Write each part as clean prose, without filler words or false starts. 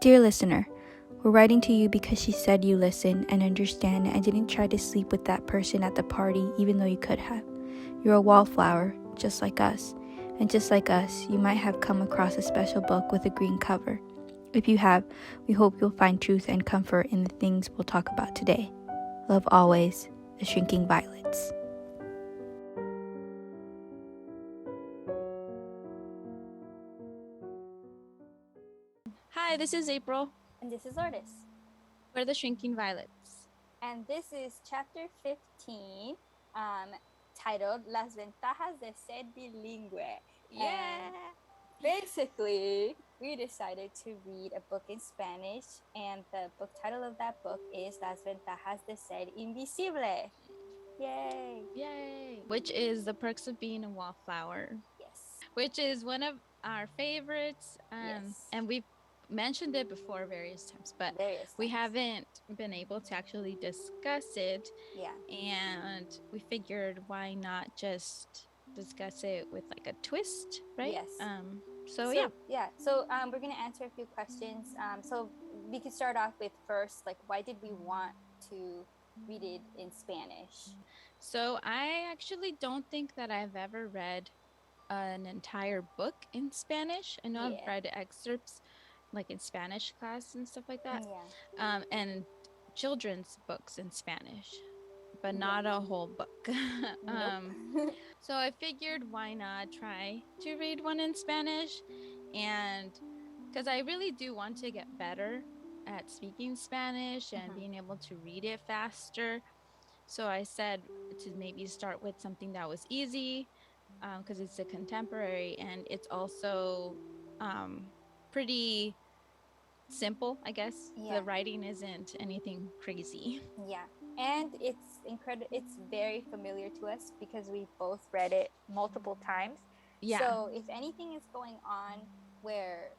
Dear listener, we're writing to you because she said you listen and understand and didn't try to sleep with that person at the party even though you could have. You're a wallflower, just like us. And just like us, you might have come across a special book with a green cover. If you have, we hope you'll find truth and comfort in the things we'll talk about today. Love always, The Shrinking Violets. Hi, this is April. And this is Lourdes. We're the Shrinking Violets. And this is chapter 15, titled Las Ventajas de Ser Bilingue. Yeah! And basically, we decided to read a book in Spanish, and the book title of that book is Las Ventajas de Ser Invisible. Yay! Yay! Which is The Perks of Being a Wallflower. Yes. Which is one of our favorites. Yes. And we've mentioned it before various times, but we haven't been able to actually discuss it. Yeah. And we figured, why not just discuss it with like a twist, right? Yes. So yeah. So we're gonna answer a few questions. So we could start off with first, like, why did we want to read it in Spanish? So I actually don't think that I've ever read an entire book in Spanish. I know I've read excerpts like in Spanish class and stuff like that. Yeah. And children's books in Spanish, but not a whole book. Nope. So I figured, why not try to read one in Spanish? And because I really do want to get better at speaking Spanish and being able to read it faster. So I said to maybe start with something that was easy, because it's a contemporary and it's also pretty simple, I guess. Yeah. The writing isn't anything crazy. Yeah. And it's incredible. It's very familiar to us because we both read it multiple times. Yeah. So if anything is going on where,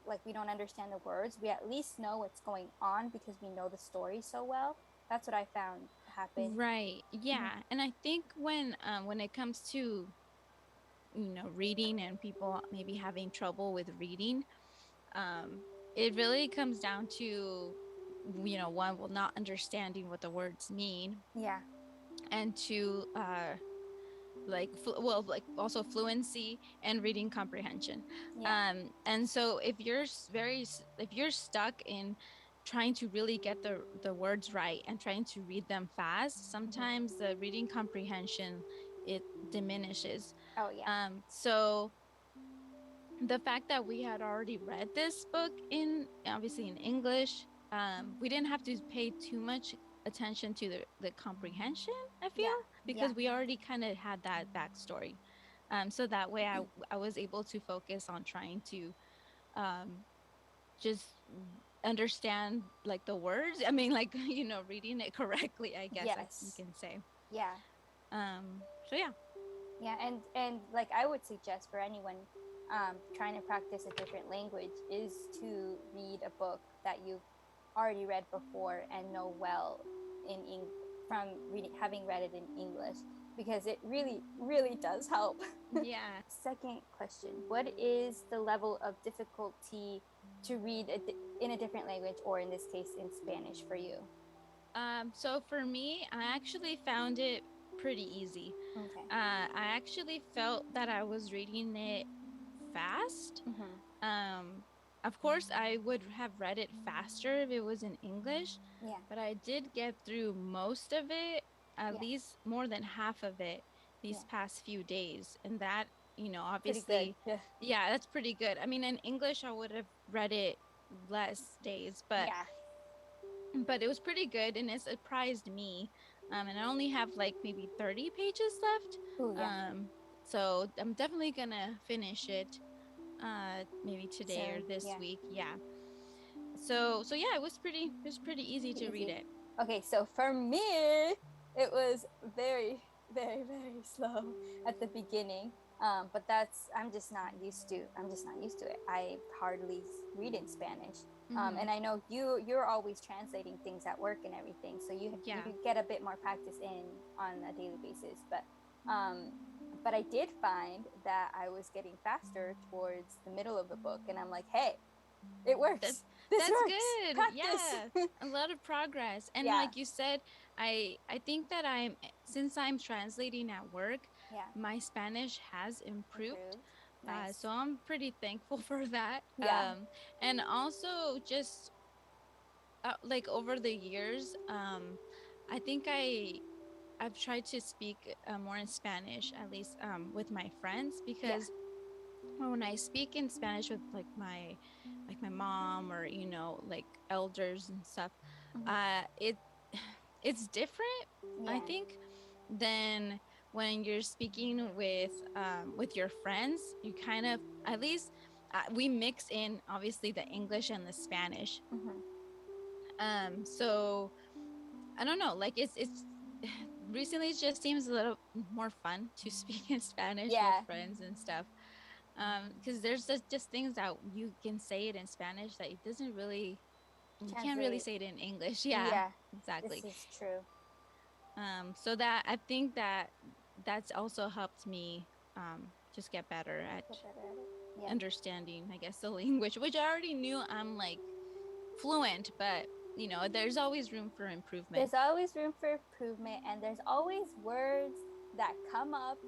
like, we don't understand the words, we at least know what's going on because we know the story so well. That's what I found happened. Right. Yeah. And I think when it comes to, reading and people maybe having trouble with reading, it really comes down to, one, well, not understanding what the words mean. Yeah. And two, like also fluency and reading comprehension. Yeah. And so if you're stuck in trying to really get the words right and trying to read them fast, sometimes the reading comprehension, it diminishes. Oh yeah. So the fact that we had already read this book obviously in English, we didn't have to pay too much attention to the comprehension, I feel, because we already kind of had that backstory. So that way I was able to focus on trying to just understand like the words. I mean, like, reading it correctly, I guess. You can say. Yeah. So yeah. Yeah, and like, I would suggest for anyone trying to practice a different language is to read a book that you've already read before and know well from having read it in English, because it really, really does help. Yeah. Second question: what is the level of difficulty to read in a different language, or in this case in Spanish, for you? So for me, I actually found it pretty easy. Okay. I actually felt that I was reading it fast. Of course, I would have read it faster if it was in English. Yeah. But I did get through most of it, at least more than half of it, these past few days. And that, obviously, yeah, that's pretty good. I mean, in English, I would have read it less days, but it was pretty good, and it surprised me. And I only have like maybe 30 pages left. Ooh, yeah. So I'm definitely gonna finish it maybe today or this week. Yeah. So yeah, it was pretty easy to read it. Okay, so for me, it was very, very, very slow at the beginning. But I'm just not used to it. I hardly read in Spanish. And I know you're always translating things at work and everything, so you get a bit more practice on a daily basis. But I did find that I was getting faster towards the middle of the book, and I'm like, hey, it works. this That's works. good. Practice. Yeah. A lot of progress. And Yeah. like you said, I think that since I'm translating at work, Yeah. my Spanish has improved. Improved. Nice. So I'm pretty thankful for that. Yeah. And also just like over the years, I think I've tried to speak more in Spanish, at least with my friends, because when I speak in Spanish with like my mom or like elders and stuff, it it's different, I Yeah. think, than when you're speaking with your friends. You kind of, at least we mix in obviously the English and the Spanish. So I don't know, like it's recently it just seems a little more fun to speak in Spanish with Yeah. friends and stuff. Because there's just things that you can say it in Spanish that it doesn't really, you can't really Translate. say it in English. Yeah, Yeah. exactly. This is true. So that I think that's also helped me just get better at Get better at it. Yeah. understanding, I guess, the language, which I already knew I'm like fluent, but there's always room for improvement. There's always room for improvement, and there's always words that come up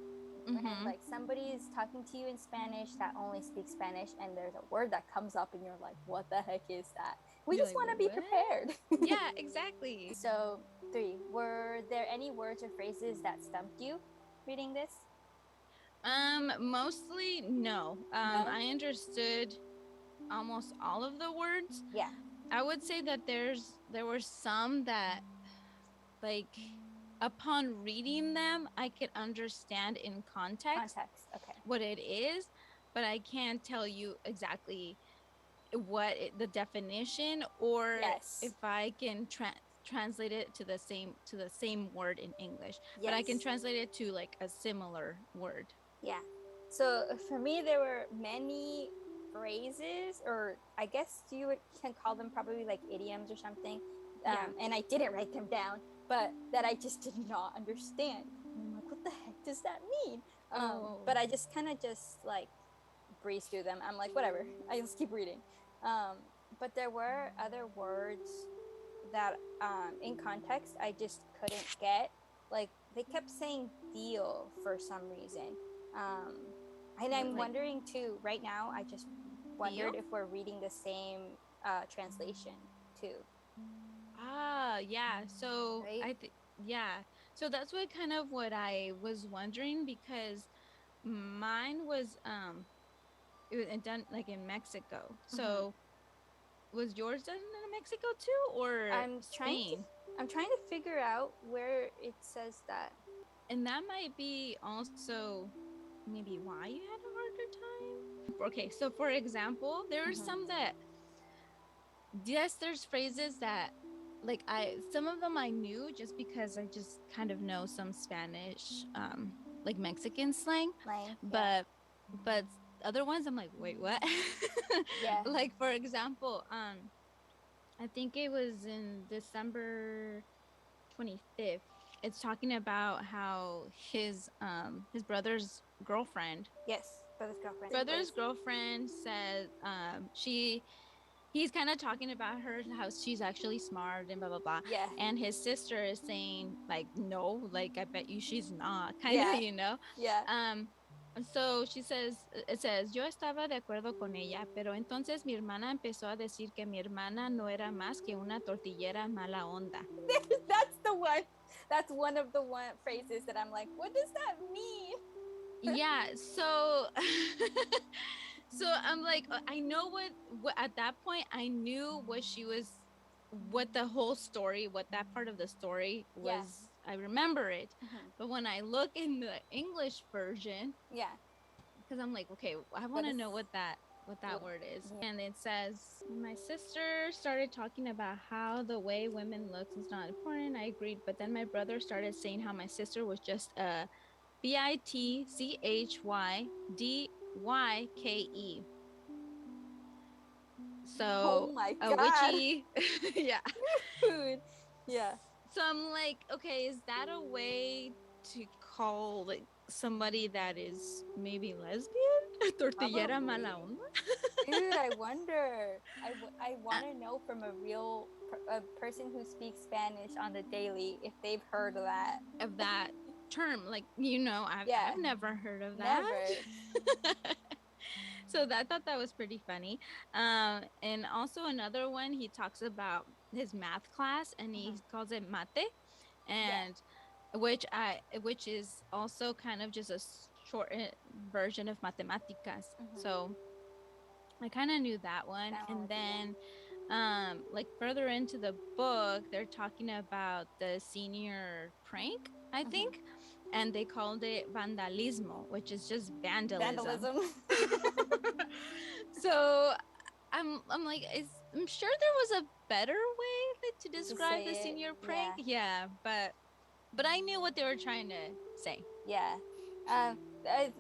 when like somebody is talking to you in Spanish that only speaks Spanish, and there's a word that comes up and you're like, what the heck is that? We You're just like, want to be "What?" prepared. Yeah, exactly. So 3, were there any words or phrases that stumped you reading this? Mostly no. No? I understood almost all of the words. Yeah. I would say that there were some that, like, upon reading them I could understand in context Okay. what it is, but I can't tell you exactly the definition, or Yes. if I can translate it to the same word in English. Yes. But I can translate it to like a similar word. Yeah. So for me, there were many phrases, or I guess can call them probably like idioms or something. And I didn't write them down, but that I just did not understand. And I'm like, what the heck does that mean? But I just kind of just like breeze through them. I'm like, whatever. I just keep reading. But there were other words that in context I just couldn't get. Like they kept saying deal for some reason. And I'm wondering too, right now, I just wondered if we're reading the same translation too. Yeah. So Right? yeah. So that's what I was wondering, because mine was it was done like in Mexico. So was yours done in Mexico too, or Spain? I'm trying to figure out where it says that. And that might be also maybe why you had a harder time. Okay, so for example, there are some that, yes, there's phrases that like some of them I knew just because I just kind of know some Spanish, like Mexican slang. But other ones I'm like, wait, what? Yeah. Like for example, I think it was in December 25th. It's talking about how his brother's girlfriend. Yes, Brother's girlfriend said he's kind of talking about her, how she's actually smart and blah blah blah. Yeah. And his sister is saying like, no, like I bet you she's not, kind of, Yeah. So it says, yo estaba de acuerdo con ella, pero entonces mi hermana empezó a decir que mi hermana no era más que una tortillera mala onda. That's the one. That's one of the phrases that I'm like, what does that mean? Yeah, so so I'm like, I know what at that point I knew what the whole story, what that part of the story was. I remember it. But when I look in the English version, because I'm like, okay, I want to know what that word is. And it says, my sister started talking about how the way women looks is not important. I agreed, but then my brother started saying how my sister was just a bitchydyke. So oh my God. a witchy. Yeah. Yeah. So I'm like, okay, is that a way to call like somebody that is maybe lesbian? Tortillera Probably. mala onda. Dude, I wonder. I want to know from a real a person who speaks Spanish on the daily if they've heard of that. Of that term, like, you know, Yeah, I've never heard of that. never. So I thought that was pretty funny. And also another one, he talks about his math class and he calls it mate, and which is also kind of just a short version of matemáticas. So I kind of knew that one. And then like further into the book, they're talking about the senior prank, I think, and they called it vandalismo, which is just vandalism. So I'm like, I'm sure there was a better way to describe the senior prank. Yeah, but I knew what they were trying to say. Yeah.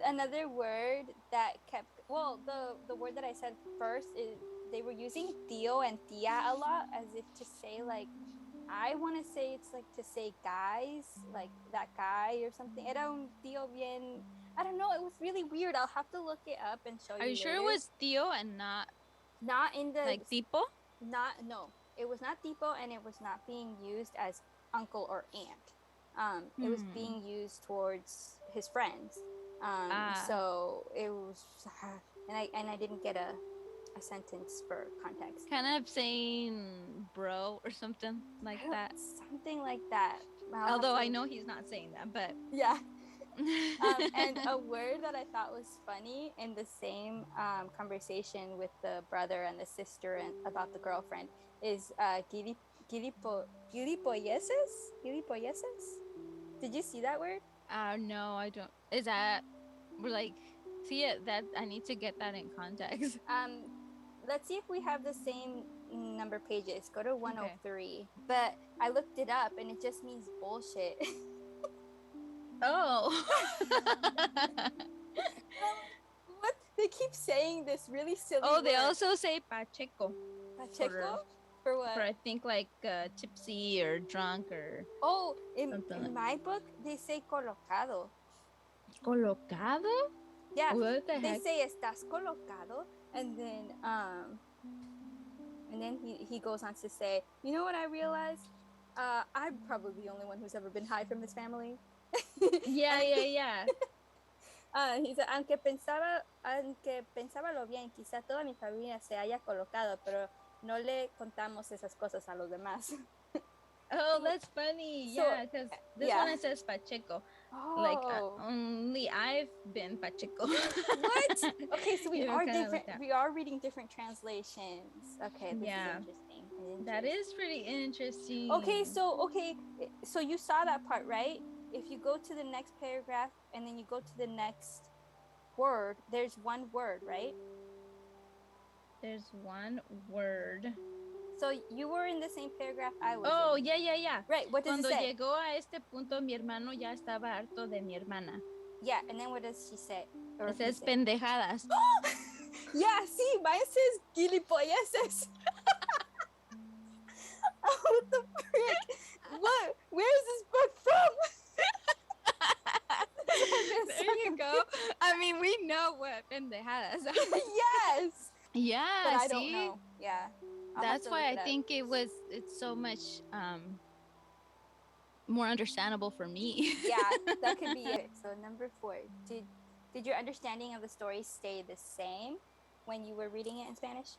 Another word that kept, well, the word that I said first is they were using tío and tía a lot as if to say, like, I want to say it's like to say guys, like that guy or something. Era un tío bien, I don't know, it was really weird. I'll have to look it up and show you. Are you sure it was tío and not in the like tipo? No, it was not tipo, and it was not being used as uncle or aunt. It was being used towards his friends. So it was, and I didn't get a sentence for context. Kind of saying bro or something like that. Something like that. Although I know he's not saying that, but yeah. And a word that I thought was funny in the same conversation with the brother and the sister and about the girlfriend is gilipolleces? Did you see that word? No, I don't. Is that, we're like, see it, that I need to get that in context. Let's see if we have the same number pages. Go to 103. But I looked it up and it just means bullshit. Oh. What? They keep saying this really silly word. They word. also say pacheco. Pacheco? For what? For I think like tipsy or drunk or. Oh, in my book, they say colocado. Colocado? Yeah. What the heck? They say estás colocado, and then he goes on to say, you know what I realized? I'm probably the only one who's ever been high from this family. Yeah. He said, aunque pensaba lo bien, quizá toda mi familia se haya colocado, pero no le contamos esas cosas a los demás. Oh, that's funny. So, yeah, because this one it says Pacheco. Oh. Like only I've been Pacheco. What? Okay, so we are different. Like we are reading different translations. Okay, this is interesting. That is pretty interesting. Okay, so you saw that part, right? If you go to the next paragraph and then you go to the next word, there's one word, right? There's one word. So you were in the same paragraph I was. Oh, in. Yeah. Right, what does it say? Cuando llegó a este punto, mi hermano ya estaba harto de mi hermana. Yeah, and then what does she say? It says pendejadas. Yeah, see, mine says gilipolleces. Oh, what the frick? What? Where is this book from? There you go. I mean, we know what pendejadas are. Yes. Yeah, but I don't know. Yeah. That's why I think it's so much more understandable for me. Yeah, that could be it. So number 4, did your understanding of the story stay the same when you were reading it in Spanish?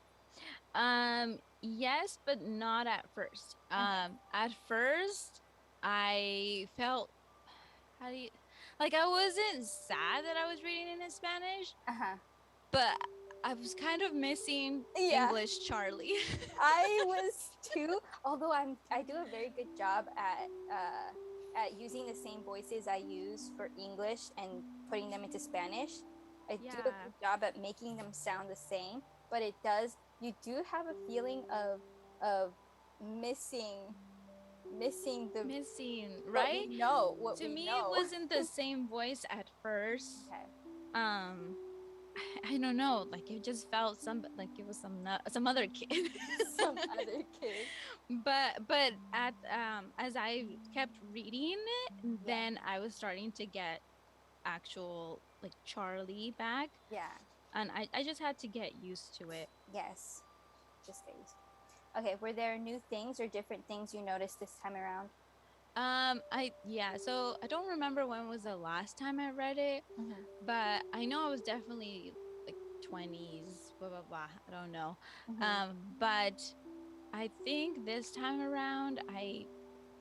Yes, but not at first. At first I felt, I wasn't sad that I was reading it in Spanish, but I was kind of missing English Charlie. I was too, although I do a very good job at using the same voices I use for English and putting them into Spanish. I do a good job at making them sound the same, but you do have a feeling of missing, right? What to me know. It wasn't the same voice at first. I don't know, it just felt like it was some other kid. Some other kid. But at as I kept reading it, then I was starting to get actual Charlie back. Yeah. and I just had to get used to it. Yes, just get used. Okay, were there new things or different things you noticed this time around? So I don't remember when was the last time I read it, Mm-hmm. but I know I was definitely like 20s, blah blah blah. I don't know. Mm-hmm. But I think this time around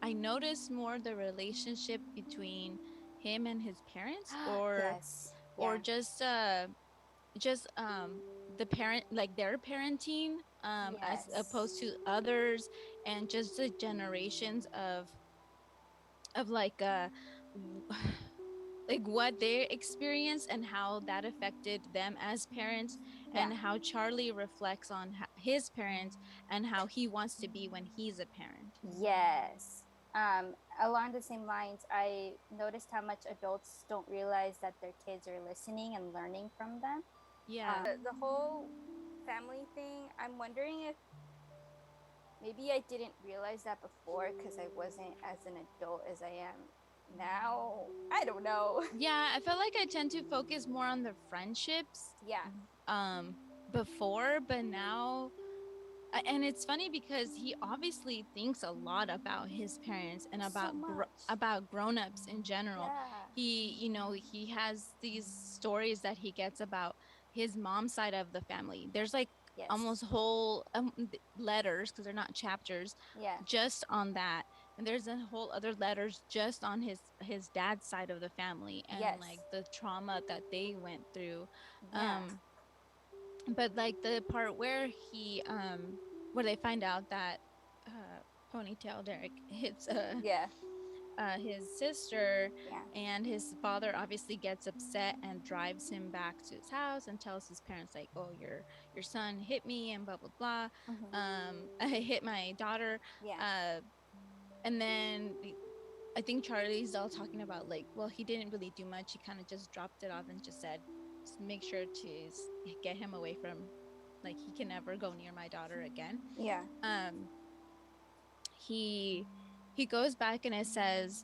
I noticed more the relationship between him and his parents, Yes. or Yeah. just the parent, like their parenting, as opposed Yes. to others, and just the generations of like what they experienced and how that affected them as parents, Yeah. and how Charlie reflects on his parents and how he wants to be when he's a parent. Yes. Along the same lines, I noticed how much adults don't realize that their kids are listening and learning from them. Yeah. The whole family thing, I'm wondering if maybe I didn't realize that before because I wasn't as an adult as I am now. I don't know. Yeah, I felt like I tend to focus more on the friendships Yeah. um before, but now and it's funny because he obviously thinks a lot about his parents and So much. about grown-ups in general. Yeah. He has these stories that he gets about his mom's side of the family. There's like Yes. almost whole letters, because they're not chapters, Yeah. just on that. And there's a whole other letters just on his dad's side of the family, and Yes. like the trauma that they went through. Yeah. um but like the part where he where they find out that ponytail Derek hits Yeah. his sister, Yeah. and his father obviously gets upset and drives him back to his house and tells his parents like, oh, your son hit me and blah blah blah. I hit my daughter. Yeah. uh and then I think Charlie's all talking about like, well, he didn't really do much. He kind of just dropped it off and just said, just make sure to get him away from, like, he can never go near my daughter again. Yeah. Um, he he goes back and it says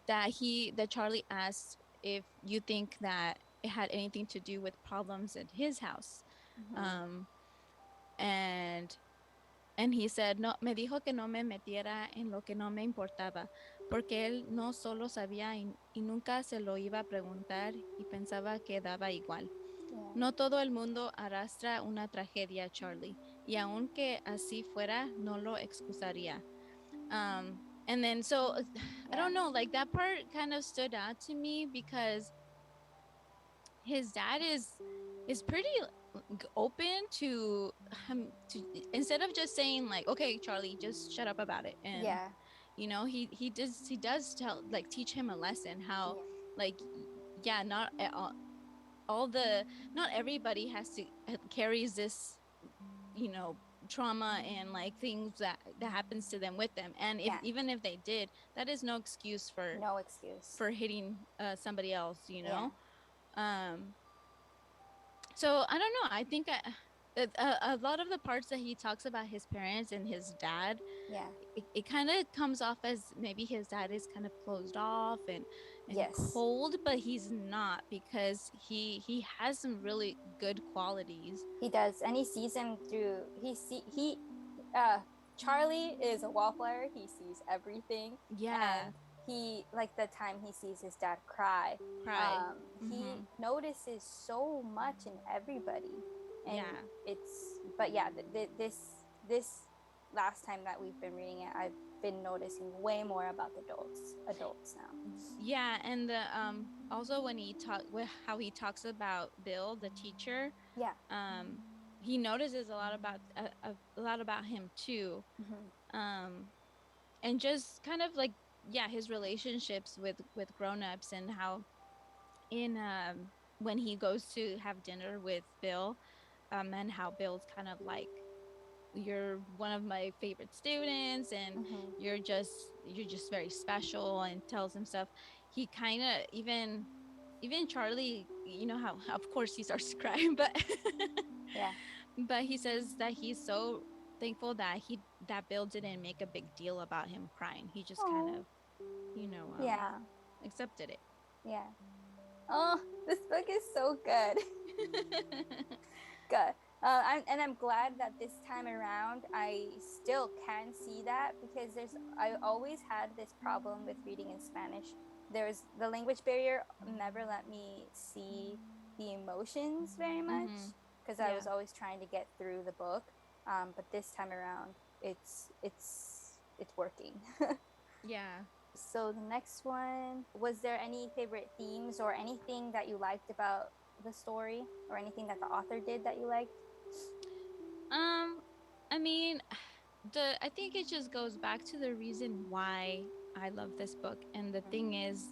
that Charlie asked if you think that it had anything to do with problems at his house. Mm-hmm. Um, and And he said, no, me dijo que no me metiera en lo que no me importaba, porque él no solo sabía y nunca se lo iba a preguntar y pensaba que daba igual. Yeah. No todo el mundo arrastra una tragedia, Charlie, y aunque así fuera, no lo excusaría. And then so I Yeah. don't know, like that part kind of stood out to me because his dad is pretty open to, instead of just saying like, okay, Charlie, just shut up about it. And Yeah. he does tell, like, teach him a lesson how, Yeah. like, yeah, not all the not everybody has to carries this, you know trauma and like things that happens to them with them. And if Yeah. even if they did, that is no excuse No excuse. for hitting somebody else, Yeah. um so I don't know. I think a lot of the parts that he talks about his parents and his dad, Yeah. it kind of comes off as maybe his dad is kind of closed off and Yes. cold, but he's not, because he has some really good qualities. He does, and he sees him through. Uh, Charlie is a wallflower. He sees everything, Yeah, and he like the time he sees his dad cry. cry. He Mm-hmm. notices so much in everybody, and Yeah. but yeah, this last time that we've been reading it, I've been noticing way more about the adults now. Yeah, and the also when he talk with how he talks about Bill, the teacher, Yeah. um he notices a lot about him too. Mm-hmm. um and just kind of like, yeah, his relationships with grown-ups, and how in when he goes to have dinner with Bill, and how Bill's kind of like, you're one of my favorite students, and Mm-hmm. you're just very special, and tells him stuff. He kind of even Charlie, how of course he starts to cry, but Yeah. but he says that he's so thankful that Bill didn't make a big deal about him crying. He just kind Oh. of, you know, um, Yeah. accepted it. Yeah. Oh, this book is so good. Good. I'm glad that this time around I still can see that, because I always had this problem with reading in Spanish. There's the language barrier never let me see the emotions very much, Mm-hmm. because I was Yeah. always trying to get through the book. But this time around, it's working. Yeah. So the next one, was there any favorite themes or anything that you liked about the story, or anything that the author did that you liked? Um, I mean, I think it just goes back to the reason why I love this book. And the thing is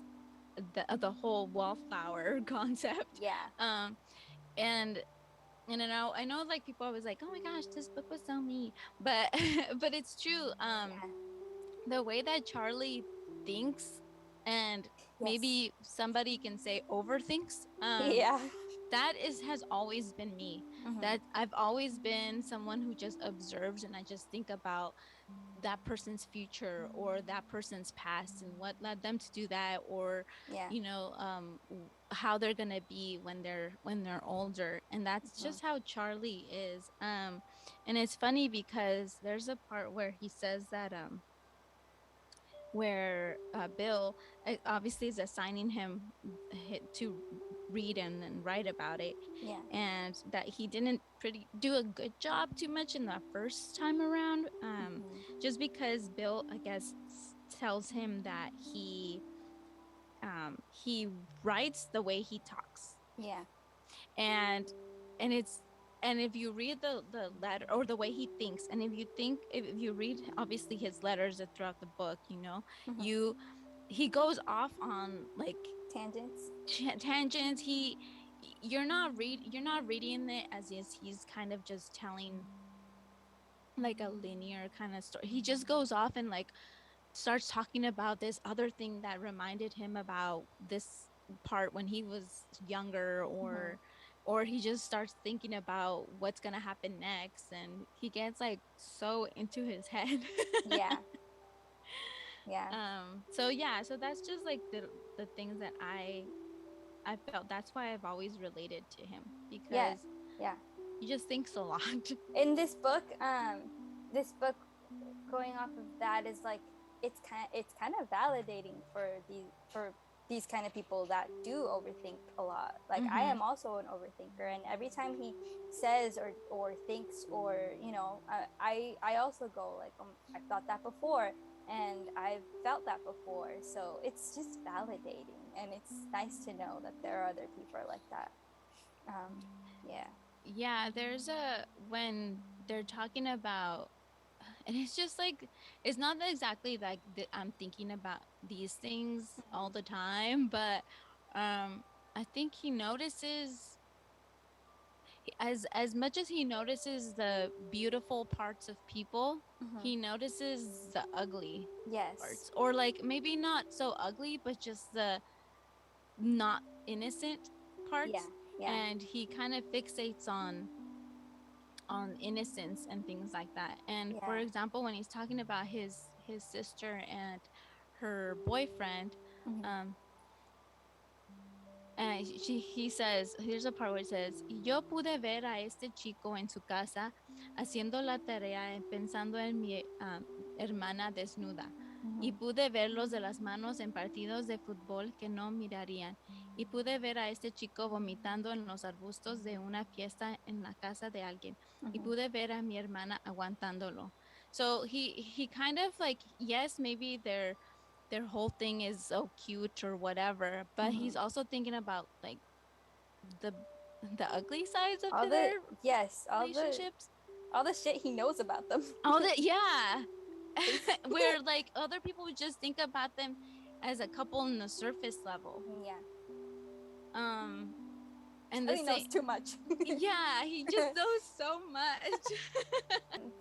the whole wallflower concept. Yeah. Um, and I know like people always like, oh my gosh, this book was so me, but but it's true. Yeah. The way that Charlie thinks, and Yes. maybe somebody can say overthinks, Yeah. that is has always been me. Mm-hmm. That I've always been someone who just observes, and I just think about that person's future or that person's past and what led them to do that, or Yeah. how they're gonna be when they're older. And that's Mm-hmm. just how Charlie is. And it's funny because there's a part where he says that where Bill obviously is assigning him to read and write about it, Yeah. and that he didn't pretty do a good job too much in the first time around, Mm-hmm. just because Bill, I guess, tells him that he writes the way he talks, Yeah. and it's and if you read the letter or the way he thinks, and if you read obviously his letters throughout the book, Mm-hmm. you he goes off on like Tangents. tangents. You're not reading it as if he's kind of just telling like a linear kind of story. He just goes off and like starts talking about this other thing that reminded him about this part when he was younger, Mm-hmm. or he just starts thinking about what's going to happen next, and he gets like so into his head. Yeah. Yeah. So yeah, so that's just like the things that I felt. That's why I've always related to him, Yeah. because Yeah. he just thinks a lot. In this book, going off of that, is like it's kind of validating for these kind of people that do overthink a lot. Like I Mm-hmm. am also an overthinker, and every time he says or thinks, or I also go like, I've thought that before, and I've felt that before. So it's just validating, and it's nice to know that there are other people like that. Yeah. Yeah, there's a when they're talking about, and it's just like it's not exactly like that I'm thinking about these things all the time, but um I think he notices, as much as he notices the beautiful parts of people, Mm-hmm. he notices the ugly Yes. parts, or like maybe not so ugly, but just the not innocent Yeah. parts. Yeah. And he kind of fixates on innocence and things like that. And for Yeah. example, when he's talking about his sister and her boyfriend, Mm-hmm. um and he says, here's a part where it says, yo pude ver a este chico en su casa haciendo la tarea, pensando en mi hermana desnuda. Y Mm-hmm. pude verlos de las manos en partidos de fútbol que no mirarían. Y pude ver a este chico vomitando en los arbustos de una fiesta en la casa de alguien. Y Mm-hmm. pude ver a mi hermana aguantándolo. So he kind of like, yes, maybe their whole thing is so cute or whatever, but Mm-hmm. he's also thinking about like the the ugly sides of all the their yes all the relationships. all the shit he knows about them. All that, yeah. It's Where like other people would just think about them as a couple on the surface level. yeah. um and the Charlie same, knows too much. yeah, he just knows so much.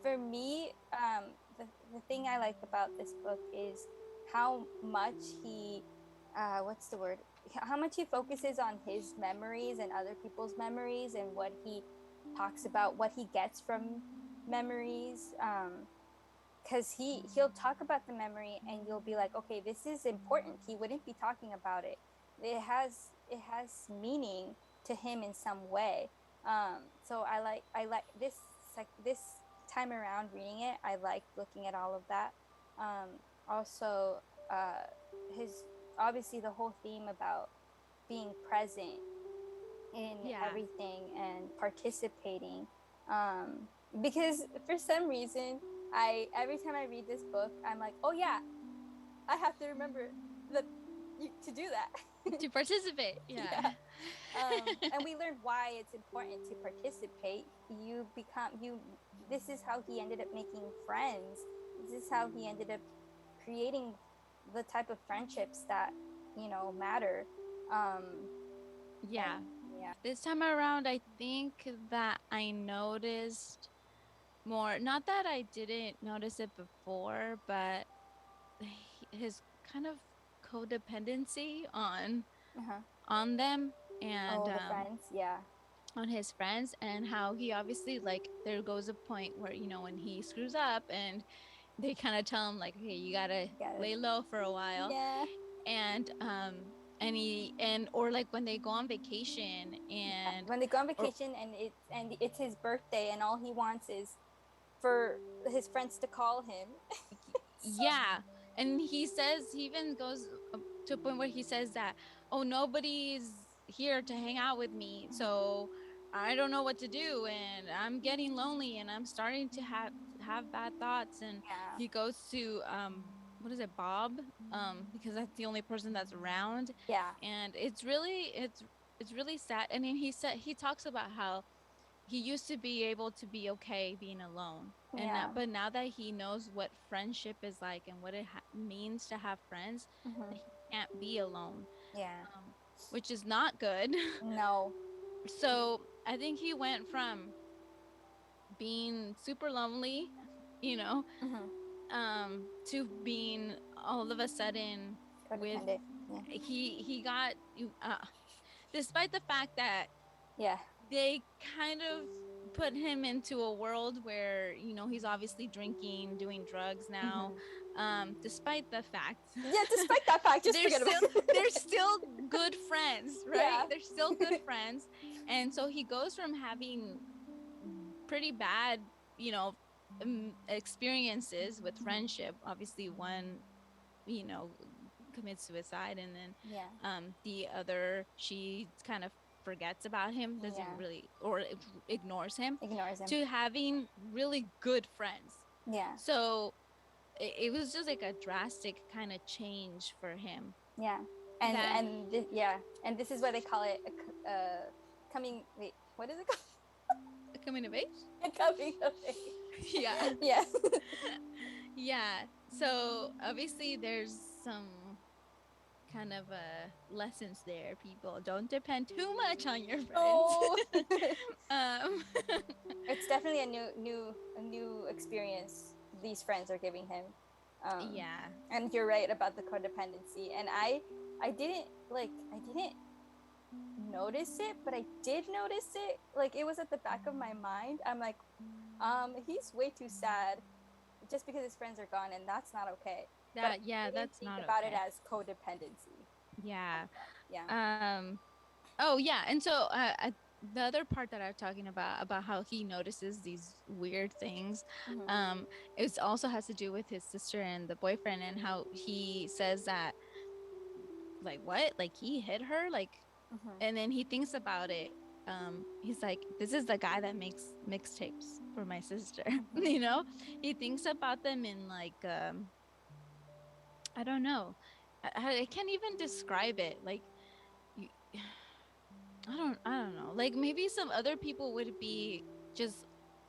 For me, the thing I like about this book is how much he what's the word, how much he focuses on his memories and other people's memories, and what he talks about, what he gets from memories. Because he'll talk about the memory, and you'll be like, okay, this is important, he wouldn't be talking about it it has meaning to him in some way. So I like this time around reading it. I like looking at all of that. Also, uh, his obviously the whole theme about being present in Yeah. everything and participating. Because for some reason, I every time I read this book, I'm like, oh yeah, I have to remember that to do that. To participate. Yeah. Yeah. And we learned why it's important to participate. You become you. This is how he ended up making friends. This is how he ended up creating the type of friendships that matter. Um, Yeah. and yeah. This time around, I think that I noticed more, not that I didn't notice it before, but his kind of codependency Uh-huh. on them, and Oh, the friends. Yeah. on his friends, and how he obviously, like, there goes a point where, when he screws up and they kind of tell him like, hey, you gotta Got it. lay low for a while. Yeah. And or like when they go on vacation, and When they go on or vacation and it's his birthday and all he wants is for his friends to call him. yeah, and he even goes to a point where he says that, oh, nobody's here to hang out with me, so I don't know what to do, and I'm getting lonely, and I'm starting to have bad thoughts. And Yeah. he goes to what is it, Bob, because that's the only person that's around. Yeah. And it's really sad. And then he talks about how he used to be able to be okay being alone, and Yeah. but now that he knows what friendship is like and what it means to have friends, Mm-hmm. that he can't be alone, Yeah. which is not good. No. So I think he went from being super lonely, you know Mm-hmm. to being all of a sudden with Codependent. Yeah. he got despite the fact that Yeah. they kind of put him into a world where, he's obviously drinking, doing drugs now. Mm-hmm. Despite the fact Yeah. Despite that fact, just they're forget about still it. they're still good friends, right? Yeah. They're still good friends. And so he goes from having pretty bad, you know experiences with friendship. Obviously, one, you know commits suicide, and then Yeah. the other, she kind of forgets about him, doesn't Yeah. really, or ignores him, Ignores him. to having really good friends. Yeah. So it was just like a drastic kind of change for him. Yeah. And That yeah. And this is why they call it coming. Wait, what is it called? coming of age. Coming of age. Yeah. Yeah. Yeah. So obviously there's some kind of lessons there. People, don't depend too much on your friends. Oh. um It's definitely a new experience these friends are giving him. yeah. And you're right about the codependency. And I didn't notice it, but I did notice it. Like, it was at the back of my mind. I'm like, he's way too sad just because his friends are gone, and that's not okay. That's Think not about okay. it as codependency. Yeah. Yeah. Oh yeah, and so the other part that I'm talking about how he notices these weird things, Mm-hmm. it also has to do with his sister and the boyfriend, and how he says that, like, what, like, he hit her, like, Mm-hmm. and then he thinks about it. He's like, this is the guy that makes mixtapes for my sister. Mm-hmm. He thinks about them in, like, I don't know, I can't even describe it, like, you, I don't know. Like, maybe some other people would be just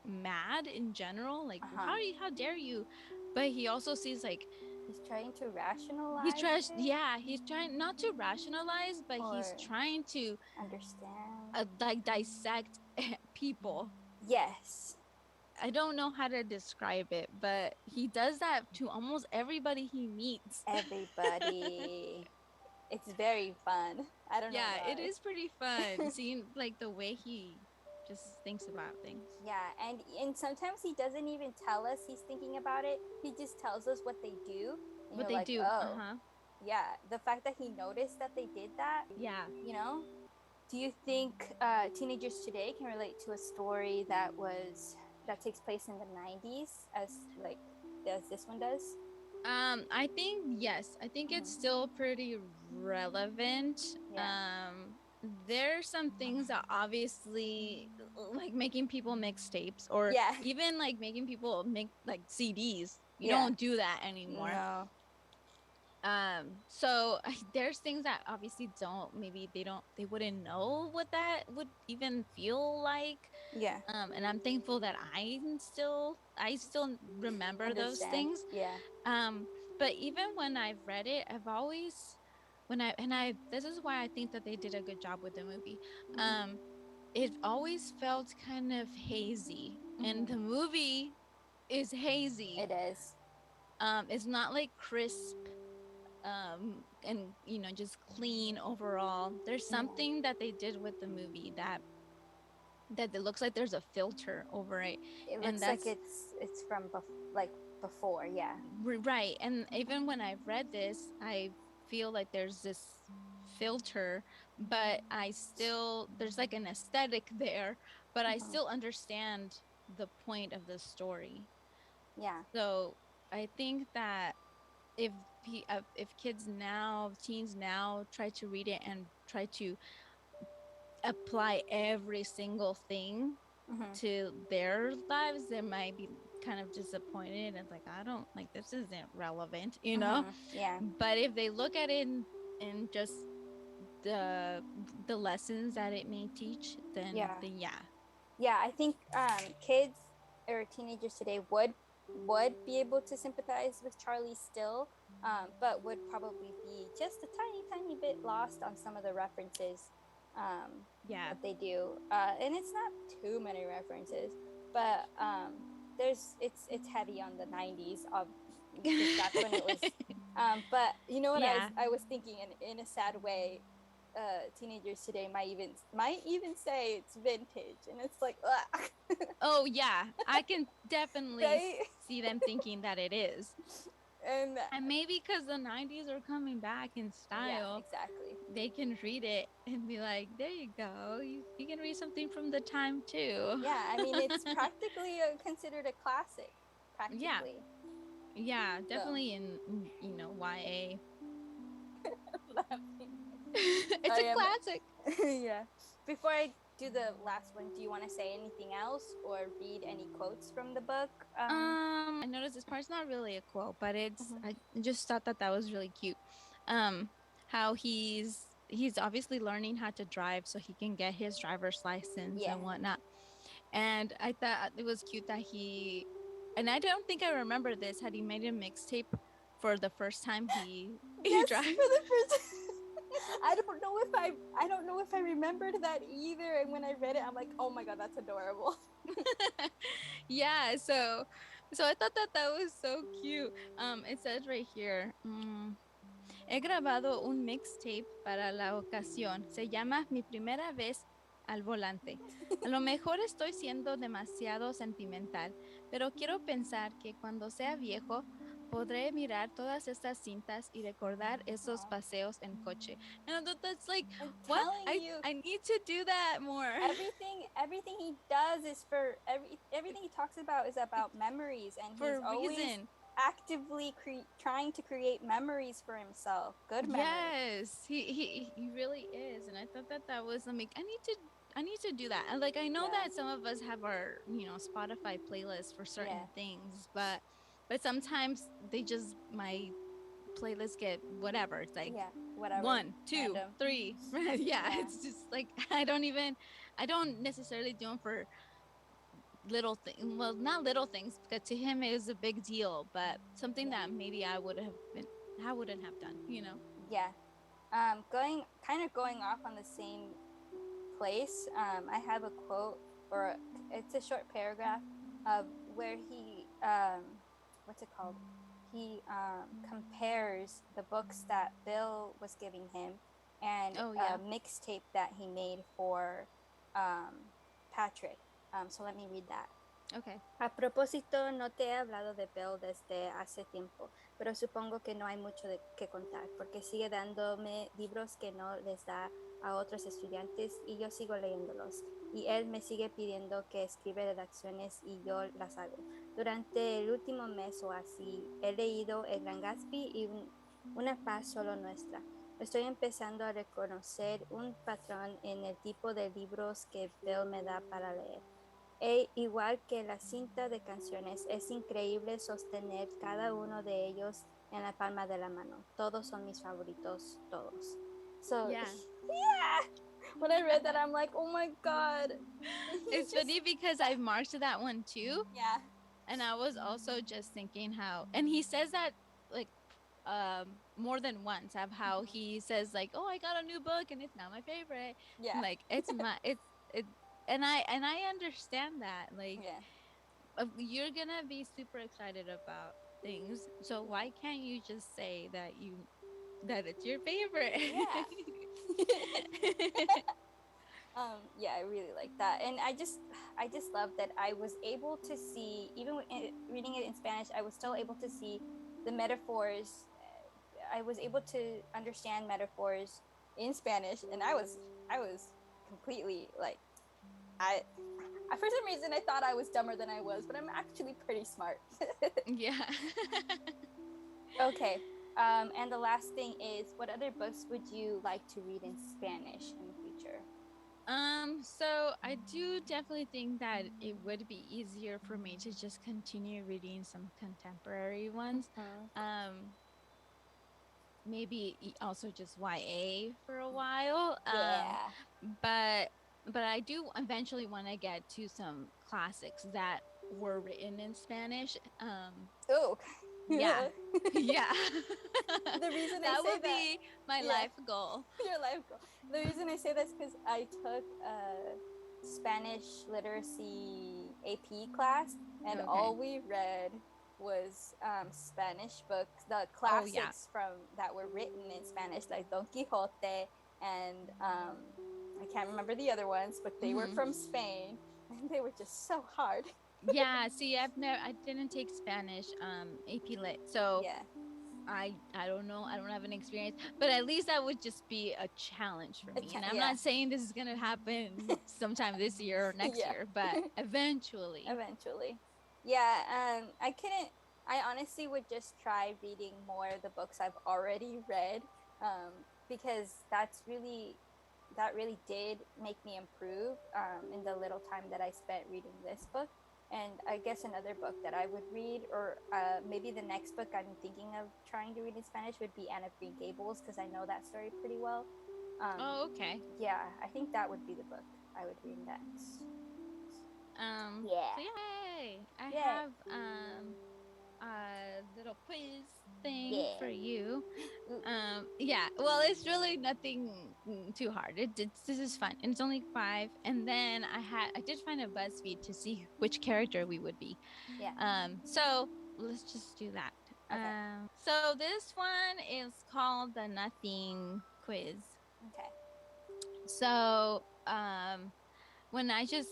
mad in general, like, Uh-huh. how dare you? But he also sees, like, He's trying to rationalize it he's trying not to rationalize, but he's or trying to understand. like dissect people. Yes. I don't know how to describe it, but he does that to almost everybody he meets. Everybody. It's very fun. I don't know Yeah, it why. is pretty fun seeing, like, the way he just thinks about things. Yeah, and sometimes he doesn't even tell us he's thinking about it. He just tells us what they do, and What you're they like, do. oh, Uh-huh. the fact that he noticed that they did that, Yeah. you know. Do you think teenagers today can relate to a story that takes place in the 90s as this one does? I think yes. I think it's still pretty relevant. Yeah. There's some things that obviously like making people mix tapes or Yeah. even like making people make like CDs. You Yeah. don't do that anymore. No. So there's things that obviously they wouldn't know what that would even feel like. Yeah. And I'm thankful that I still remember those Understand. things. Yeah. um but even when I've read it, I've always when I this is why I think that they did a good job with the movie. It always felt kind of hazy, and the movie is hazy. It is. It's not like crisp, and just clean overall. There's something that they did with the movie that it looks like there's a filter over it. It And looks like that's it's from before. Yeah. right. And even when I've read this, I feel like there's this filter, but there's like an aesthetic there, but I still understand the point of the story. Yeah. So I think that if if teens now try to read it and try to apply every single thing to their lives, they might be kind of disappointed and like, I don't like, this isn't relevant, Yeah. but if they look at it in just the lessons that it may teach, then Yeah. yeah. Yeah, I think kids or teenagers today would be able to sympathize with Charlie still, but would probably be just a tiny bit lost on some of the references that they do, and it's not too many references, but it's heavy on the 90s of because that's when it was. But you know what, Yeah. I was thinking in a sad way, teenagers today might even say it's vintage, and it's like, Oh yeah, I can definitely right? see them thinking that it is. And Maybe because the 90s are coming back in style, yeah, exactly. they can read it and be like, there you go, you can read something from the time too. Yeah, I mean, it's practically considered a classic, practically. Yeah, So definitely in YA. laughing. It's I a am. classic. Yeah. Before I do the last one, do you want to say anything else or read any quotes from the book? I noticed this part's not really a quote, but Mhm. I just thought that was really cute. How he's obviously learning how to drive so he can get his driver's license Yeah. and whatnot. And I thought it was cute that and I don't think I remember this, had he made a mixtape for the first time he Yes, drives. for the first. I don't know if I remembered that either. And when I read it, I'm like, oh my god, that's adorable. Yeah, so I thought that was so cute. It says right here, he grabado un mixtape para la ocasión. Se llama Mi primera vez al volante. A lo mejor estoy siendo demasiado sentimental, pero quiero pensar que cuando sea viejo podré mirar todas estas cintas y recordar esos paseos en coche. And I thought that's like, I'm what? telling you, I need to do that more. everything he does is for everything he talks about is about memories, and For he's a always reason. actively trying to create memories for himself. Good memories. Yes, he really is, and I thought that was like, I need to do that. And like, I know that some of us have our Spotify playlists for certain things, but sometimes they just my playlists get whatever. It's like whatever. 1, 2, Random. 3. Yeah, it's just like I don't necessarily do them for little things. Well, not little things, because to him it was a big deal, but something that maybe I wouldn't have done. Yeah. Going off on the same place. I have a quote, or it's a short paragraph of where he what's it called? He compares the books that Bill was giving him and a mixtape that he made for Patrick. So let me read that. Okay. A propósito, no te he hablado de Bell desde hace tiempo, pero supongo que no hay mucho que contar, porque sigue dándome libros que no les da a otros estudiantes y yo sigo leyéndolos. Y él me sigue pidiendo que escriba redacciones y yo las hago. Durante el último mes o así, he leído El Gran Gatsby y Una paz solo nuestra. Estoy empezando a reconocer un patrón en el tipo de libros que Bell me da para leer. Igual que la cinta de canciones, es increíble sostener cada uno de ellos en la palma de la mano. Todos son mis favoritos, todos. So, Yeah. yeah, when I read that, I'm like, oh my God. It's funny because I marked that one too. Yeah. And I was also just thinking how, and he says that like more than once of how he says like, oh, I got a new book and it's not my favorite. Yeah. Like it and I understand that. Like Yeah. you're gonna be super excited about things. So why can't you just say that it's your favorite? Yeah. Yeah, I really like that, and I just love that I was able to see, even reading it in Spanish, I was still able to see the metaphors. I was able to understand metaphors in Spanish, and I was completely like, I for some reason I thought I was dumber than I was, but I'm actually pretty smart. Yeah. Okay. And the last thing is, what other books would you like to read in Spanish in the future? So I do definitely think that it would be easier for me to just continue reading some contemporary ones. Mhm. Um, maybe also just YA for a while. Yeah. But I do eventually want to get to some classics that were written in Spanish. Oh. Yeah. Yeah. The reason I That say would that, be my yeah, life goal. your life goal. The reason I say that's because I took a Spanish literacy AP class, and Okay. all we read was Spanish books, the Oh yeah. classics from that were written in Spanish, like Don Quixote, and I can't remember the other ones, but they were Hmm. from Spain, and they were just so hard. Yeah, see, I didn't take Spanish AP Lit. So Yeah. I don't know. I don't have any experience, but at least that would just be a challenge for me. And I'm Yeah. not saying this is going to happen sometime this year or next Yeah. year, but eventually. Eventually. Yeah, I couldn't. I honestly would just try reading more of the books I've already read, because that really did make me improve in the little time that I spent reading this book. And I guess another book that I would read, or maybe the next book I'm thinking of trying to read in Spanish, would be Anne of Green Gables, because I know that story pretty well. Oh, okay. Yeah, I think that would be the book I would read next. Yeah. So yay. I Yeah. have a little quiz thing Yeah. for you. Ooh. Yeah, well, it's really nothing too hard. This is fun, and it's only 5. And then I did find a BuzzFeed to see which character we would be. Yeah. So let's just do that. Okay. So this one is called the Nothing Quiz. Okay. So when I just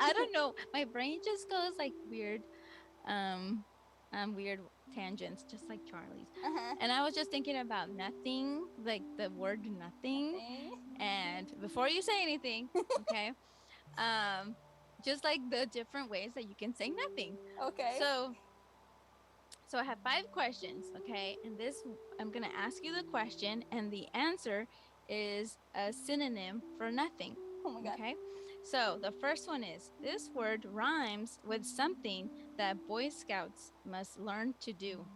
I don't know, my brain just goes like um weird tangents, just like Charlie's. Uh-huh. And I was just thinking about nothing, like the word nothing. Nothing. And before you say anything, okay, um, just like the different ways that you can say nothing. Okay. So, I have 5 questions, okay, and this I'm gonna ask you the question, and the answer is a synonym for nothing. Oh my God. Okay, so the first one is, this word rhymes with something that Boy Scouts must learn to do.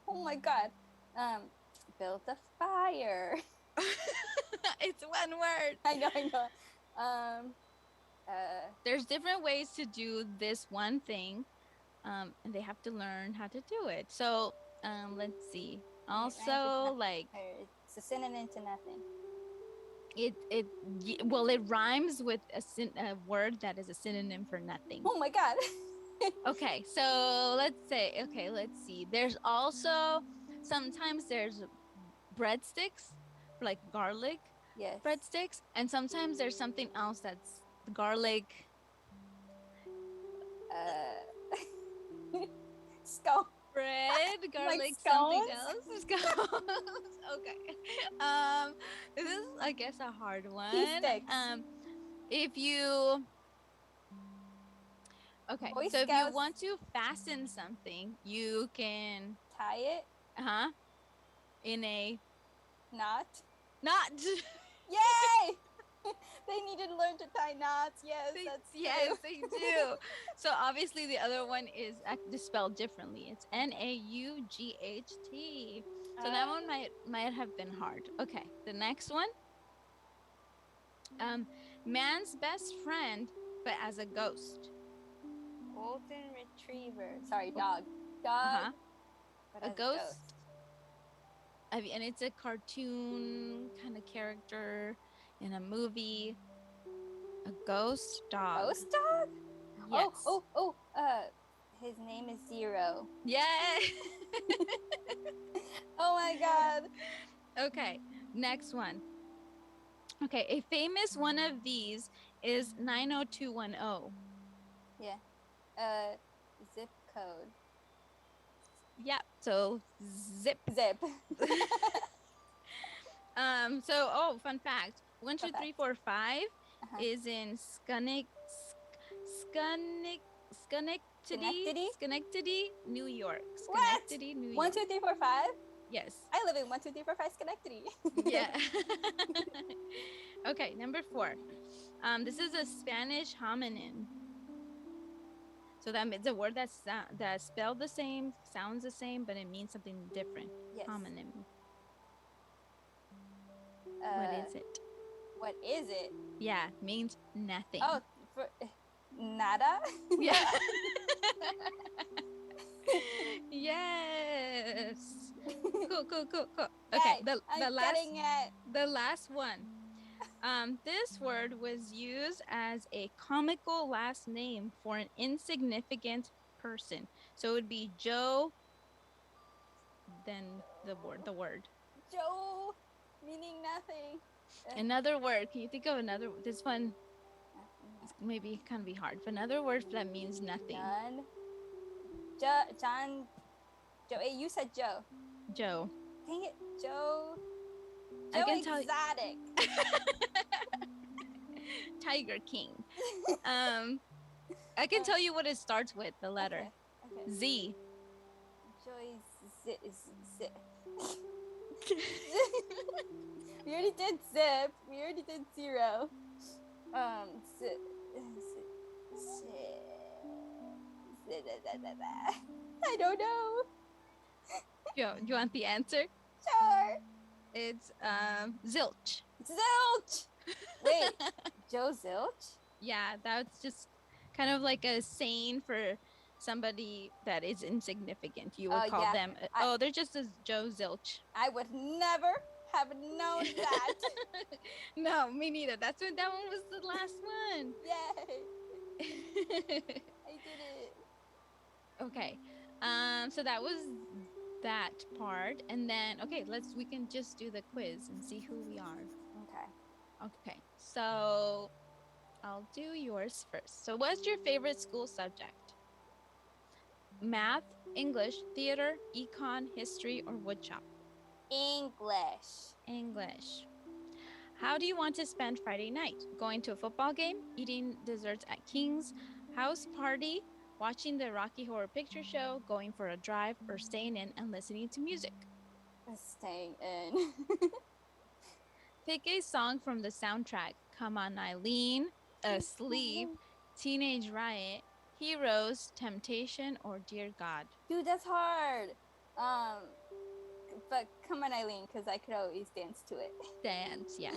Oh my God. Um, build a fire. It's one word. I know. I know. Um. There's different ways to do this one thing, and they have to learn how to do it. So let's see. And it rhymes with Also, like it's a synonym to nothing. well, it rhymes with a word that is a synonym for nothing. Oh my God. Okay, so let's see. There's also sometimes there's breadsticks, like garlic Yes. breadsticks, and sometimes there's something else that's garlic Scone. Bread, garlic, Like something scones? else. Scones. Okay. This is, I guess, a hard one. Tea sticks. If you Okay, Boy so if you Scouts. want to fasten something, you can Tie it. in a Knot. not. Yay! They need to learn to tie knots. Yes, that's Yes, true. they do. So obviously the other one is spelled differently. It's Naught. So that one might have been hard. Okay, the next one. Man's best friend, but as a ghost. Golden retriever. Sorry, dog. Dog. But A as ghost. And it's a cartoon kind of character in a movie. A ghost dog. Ghost dog? Yes. Oh. His name is Zero. Yeah. Oh my god. Okay, next one. Okay, a famous one of these is 90210. Yeah. Zip code. Yeah, so zip. Zip. Fun fact. 1, 2, 3, 4, 5 is in Schenectady, New York. Schenectady, New York. 1, 2, 3, 4, 5? Yes. I live in 1, 2, 3, 4, 5 Schenectady. Yeah. Okay, number 4. This is a Spanish hominin. So that means a word that's spelled the same, sounds the same, but it means something different. Yes. Homonym. What is it? What is it? Yeah, means nothing. Oh, nada? Yeah. Yes. Cool. Okay, the last one. This word was used as a comical last name for an insignificant person. So it would be Joe, then the word. Joe, meaning nothing. Another word. Can you think of another? This one maybe kind of be hard. But another word that means nothing. None. John. Joe. You said Joe. Joe. Dang it, Joe. I can Exotic. Tiger King. I can tell you what it starts with. The letter Okay. Z. Joy. We already did zip. We already did zero. I don't know. You want the answer? Sure. It's zilch. Zilch. Wait, Joe Zilch? Yeah, that's just kind of like a saying for somebody that is insignificant. You would call them. They're just a Joe Zilch. I would never have known that. No, me neither. That one was the last one. Yay! I did it. Okay. So that was that part, and then we can just do the quiz and see who we are. Okay. So I'll do yours first. So what's your favorite school subject? Math, English, theater, econ, history, or woodshop? English. How do you want to spend Friday night? Going to a football game, eating desserts at King's, house party, watching the Rocky Horror Picture Show, going for a drive, or staying in and listening to music? Staying in. Pick a song from the soundtrack. Come On Eileen, Asleep, Teenage Riot, Heroes, Temptation, or Dear God? Dude, that's hard. But Come On Eileen, because I could always dance to it. Dance, yeah.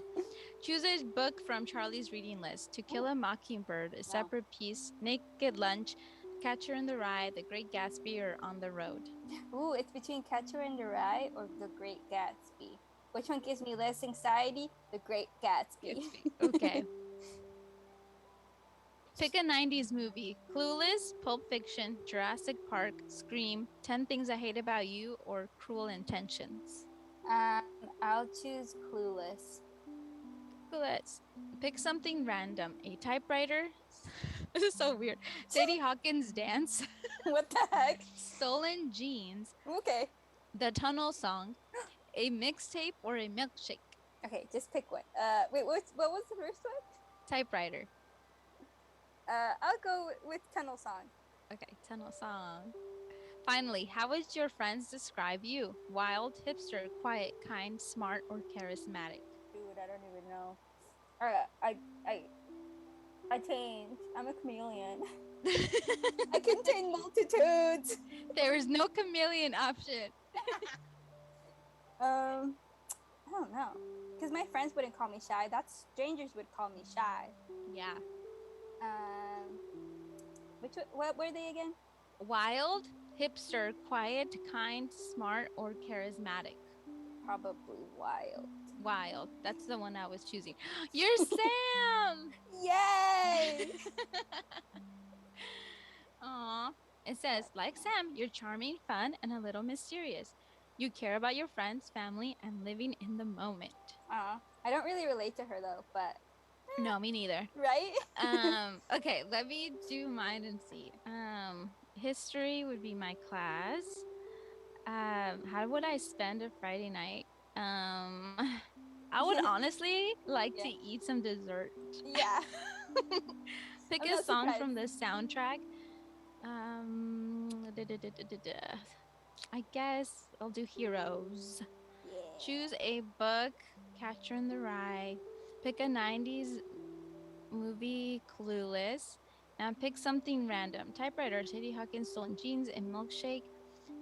Choose a book from Charlie's reading list. To Kill a Mockingbird, A Separate Piece, Naked Lunch, Catcher in the Rye, The Great Gatsby, or On the Road? Ooh, it's between Catcher in the Rye or The Great Gatsby. Which one gives me less anxiety? The Great Gatsby. Okay. Pick a 90s movie. Clueless, Pulp Fiction, Jurassic Park, Scream, 10 Things I Hate About You, or Cruel Intentions? I'll choose Clueless. Pick something random. A typewriter, This is so weird. Sadie Hawkins dance. What the heck? Stolen jeans. Okay. The tunnel song. A mixtape or a milkshake. Okay, just pick one. Wait, what was the first one? Typewriter. I'll go with Tunnel Song. Okay, tunnel song. Finally, how would your friends describe you? Wild, hipster, quiet, kind, smart, or charismatic? Dude, I don't even know. I changed. I'm a chameleon. I contain multitudes. There is no chameleon option. I don't know, because my friends wouldn't call me shy. That's strangers would call me shy. Yeah. What were they again? Wild, hipster, quiet, kind, smart, or charismatic? Probably wild. Wild. That's the one I was choosing. You're Sam! Yay! Aw. It says, like Sam, you're charming, fun, and a little mysterious. You care about your friends, family, and living in the moment. I don't really relate to her though, but No, me neither. right? Okay, let me do mine and see. History would be my class. How would I spend a Friday night? I would honestly like to eat some dessert. Yeah. Pick I'm a not song surprised. from the soundtrack. I guess I'll do Heroes. Yeah. Choose a book, Catcher in the Rye. Pick a 90s movie, Clueless. And pick something random. Typewriter, Sadie Hawkins, Stolen Jeans, a milkshake,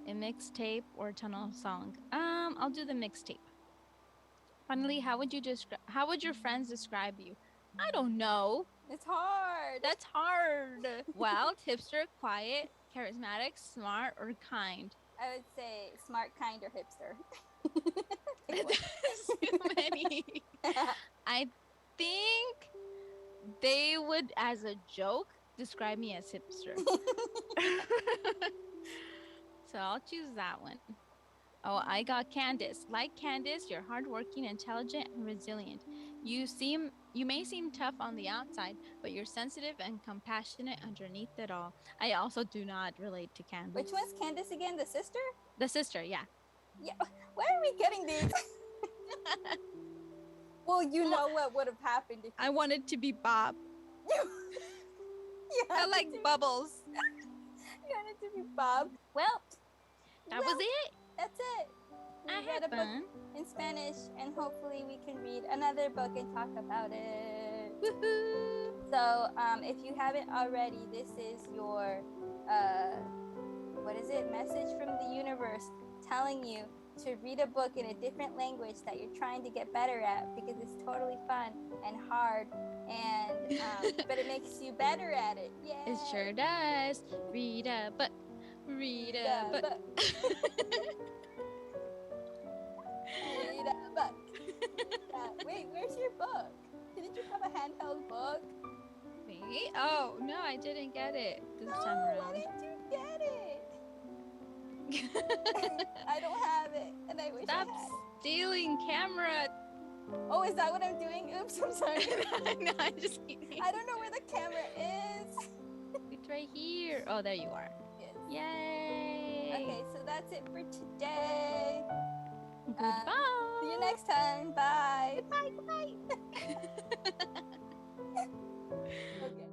a mixtape, or a tunnel song. I'll do the mixtape. Finally, how would your friends describe you? I don't know. It's hard. That's hard. Wild, hipster, quiet, charismatic, smart, or kind? I would say smart, kind, or hipster. There's too many. I think they would, as a joke, describe me as hipster. So I'll choose that one. Oh, I got Candace. Like Candace, you're hardworking, intelligent, and resilient. You may seem tough on the outside, but you're sensitive and compassionate underneath it all. I also do not relate to Candace. Which one's Candace again? The sister? The sister, yeah. Yeah. Why are we getting these? Well, you know what would have happened if I wanted to be Bob. I like bubbles. You wanted to be Bob. Well, that was it. That's it. We I read had a book fun in Spanish, and hopefully we can read another book and talk about it. Woohoo! So, if you haven't already, this is your message from the universe telling you to read a book in a different language that you're trying to get better at, because it's totally fun and hard, and but it makes you better at it. Yeah, It sure does. Read a book. Read a book. Read a book. Wait, where's your book? Didn't you have a handheld book? Me? Oh, no, I didn't get it this time Why around. didn't you get it? I don't have it, and I wish Stop I had. stealing camera. Oh, is that what I'm doing? Oops, I'm sorry. No, I'm just kidding. I don't know where the camera is. It's right here. Oh, there you are. Yes. Yay. Okay, so that's it for today. Goodbye. See you next time. Bye. Goodbye. Okay.